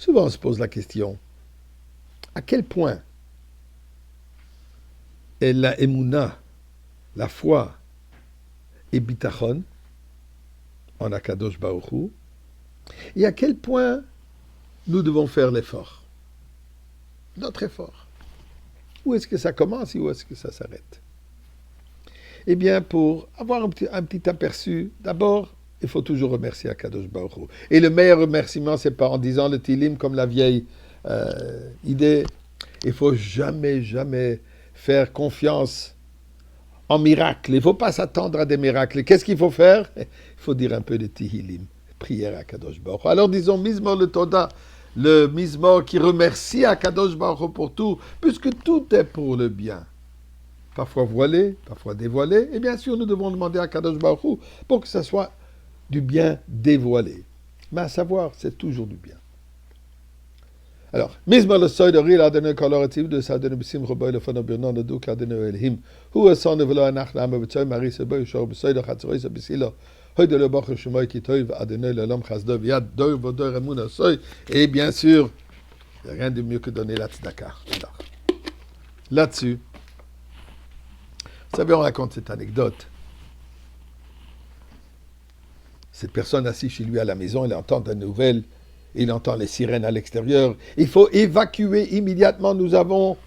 Souvent on se pose la question, à quel point est la emuna, la foi et bitachon en Akadosh Baruch Hu, et à quel point nous devons faire l'effort, notre effort. Où est-ce que ça commence et où est-ce que ça s'arrête? Eh bien, pour avoir un petit aperçu, d'abord, il faut toujours remercier Akadosh Baruch Hu. Et le meilleur remerciement, c'est pas en disant le Tilim comme la vieille idée. Il faut jamais, jamais faire confiance en miracle. Il ne faut pas s'attendre à des miracles. Qu'est-ce qu'il faut faire? Il faut dire un peu de Tihilim, prière à Kadosh Baruch Hu. Alors disons Mizmor le Toda, le Mizmor qui remercie à Kadosh Baruch Hu pour tout, puisque tout est pour le bien. Parfois voilé, parfois dévoilé, et bien sûr nous devons demander à Kadosh Baruch Hu pour que ça soit du bien dévoilé. Mais à savoir, c'est toujours du bien. Alors, Mizmor le Soy de Ril Adonai Kolorativ de Sadonai Bissim Roboy le Fono Birnon le Duk Adonai Elhim Hu Son Velo Anach Lama Betsoy Marie Seboy Shor Besoy de Chatzroy Sebisilo Hoy de le Boch Shemoy Kitoy Adonai le Lom Chazdov Yad Doy Vodoy Ramuna Soy. Et bien sûr, il n'y a rien de mieux que donner la tzedaka. Alors, là-dessus, vous savez, on raconte cette anecdote. Cette personne assise chez lui à la maison, elle entend des nouvelles. Il entend les sirènes à l'extérieur. Il faut évacuer immédiatement. Nous avons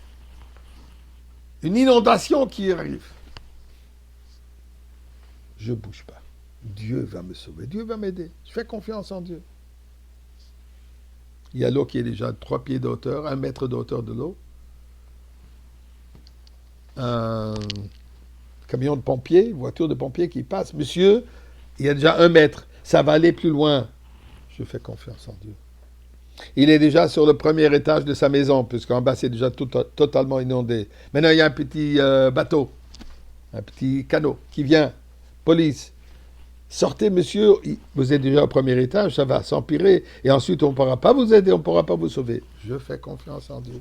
une inondation qui arrive. Je ne bouge pas. Dieu va me sauver. Dieu va m'aider. Je fais confiance en Dieu. Il y a l'eau qui est déjà 3 pieds de hauteur, 1 mètre de hauteur de l'eau. Un camion de pompiers, voiture de pompiers qui passe. Monsieur, il y a déjà 1 mètre. Ça va aller plus loin. Je fais confiance en Dieu. Il est déjà sur le premier étage de sa maison, puisqu'en bas, c'est déjà totalement inondé. Maintenant, il y a un petit bateau, un petit canot qui vient. Police. Sortez, monsieur. Vous êtes déjà au premier étage, ça va s'empirer. Et ensuite, on ne pourra pas vous aider, on ne pourra pas vous sauver. Je fais confiance en Dieu.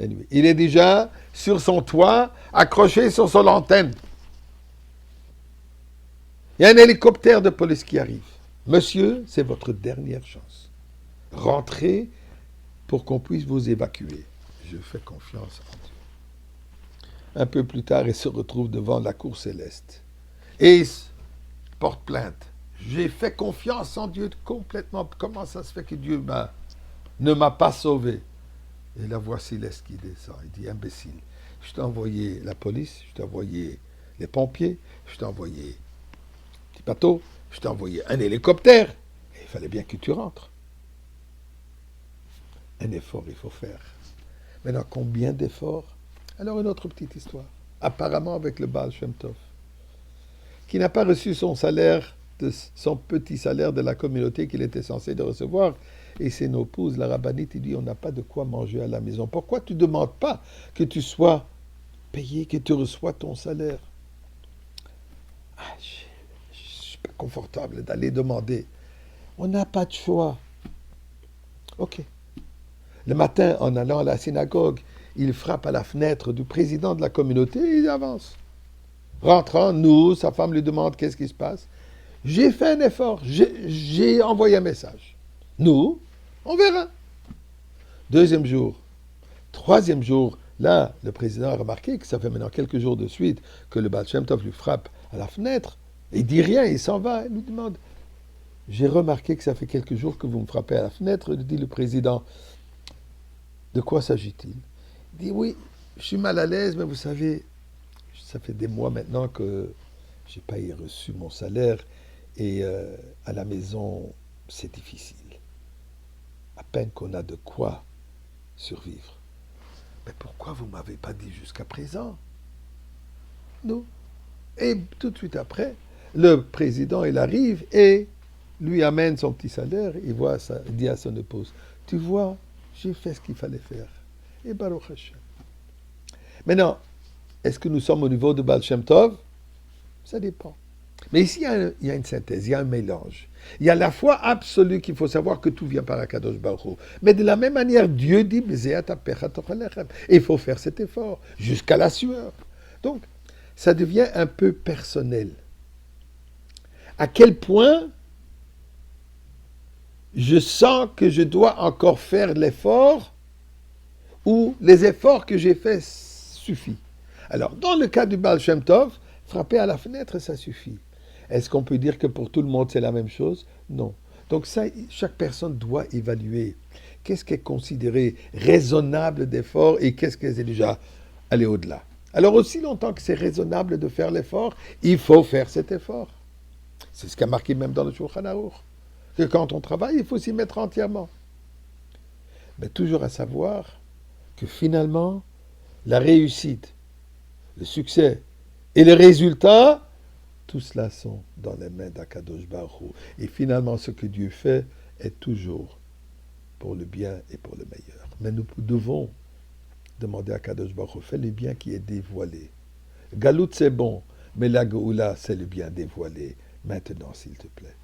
Anyway, il est déjà sur son toit, accroché sur son antenne. Il y a un hélicoptère de police qui arrive. Monsieur, c'est votre dernière chance. Rentrez pour qu'on puisse vous évacuer. Je fais confiance en Dieu. Un peu plus tard, il se retrouve devant la cour céleste. Et il porte plainte. J'ai fait confiance en Dieu complètement. Comment ça se fait que Dieu ne m'a pas sauvé? Et la voix céleste qui descend. Il dit, imbécile, je t'ai envoyé la police, je t'ai envoyé les pompiers, je t'ai envoyé un petit bateau, je t'ai envoyé un hélicoptère. Et il fallait bien que tu rentres. Un effort, il faut faire. Maintenant, combien d'efforts? Alors, une autre petite histoire. Apparemment, avec le Baal Shem Tov, qui n'a pas reçu son salaire, son petit salaire de la communauté qu'il était censé de recevoir. Et c'est nos épouses, la rabbinite, il dit, on n'a pas de quoi manger à la maison. Pourquoi tu ne demandes pas que tu sois payé, que tu reçois ton salaire? Je ne suis pas confortable d'aller demander. On n'a pas de choix. Ok. Le matin, en allant à la synagogue, il frappe à la fenêtre du président de la communauté et il avance. Rentrant, nous, sa femme lui demande qu'est-ce qui se passe. J'ai fait un effort, j'ai envoyé un message. Nous, on verra. 2e jour, 3e jour, là, le président a remarqué que ça fait maintenant quelques jours de suite que le Baal Shem Tov lui frappe à la fenêtre. Il dit rien, il s'en va, il lui demande. J'ai remarqué que ça fait quelques jours que vous me frappez à la fenêtre, dit le président. De quoi s'agit-il? Il dit oui, je suis mal à l'aise, mais vous savez, ça fait des mois maintenant que je n'ai pas reçu mon salaire et à la maison, c'est difficile. À peine qu'on a de quoi survivre. Mais pourquoi vous ne m'avez pas dit jusqu'à présent? Nous. Et tout de suite après, le président, il arrive et lui amène son petit salaire, il dit à son épouse, tu vois, j'ai fait ce qu'il fallait faire. Et Baruch Hashem. Maintenant, est-ce que nous sommes au niveau de Baal Shem Tov? Ça dépend. Mais ici, il y a une synthèse, il y a un mélange. Il y a la foi absolue qu'il faut savoir que tout vient par Akadosh Baruch Hu. Mais de la même manière, Dieu dit, et il faut faire cet effort, jusqu'à la sueur. Donc, ça devient un peu personnel. À quel point je sens que je dois encore faire l'effort ou les efforts que j'ai faits suffisent. Alors, dans le cas du Baal Shem Tov, frapper à la fenêtre, ça suffit. Est-ce qu'on peut dire que pour tout le monde, c'est la même chose? Non. Donc ça, chaque personne doit évaluer. Qu'est-ce qui est considéré raisonnable d'effort et qu'est-ce qui est déjà aller au-delà. Alors, aussi longtemps que c'est raisonnable de faire l'effort, il faut faire cet effort. C'est ce qu'a marqué même dans le Shulchan Aruch. Que quand on travaille, il faut s'y mettre entièrement. Mais toujours à savoir que finalement, la réussite, le succès et les résultats, tout cela sont dans les mains d'Akadosh Baruch Hu. Et finalement, ce que Dieu fait est toujours pour le bien et pour le meilleur. Mais nous devons demander à Akadosh Baruch Hu, fais le bien qui est dévoilé. Galout, c'est bon, mais la Géoula, c'est le bien dévoilé. Maintenant, s'il te plaît.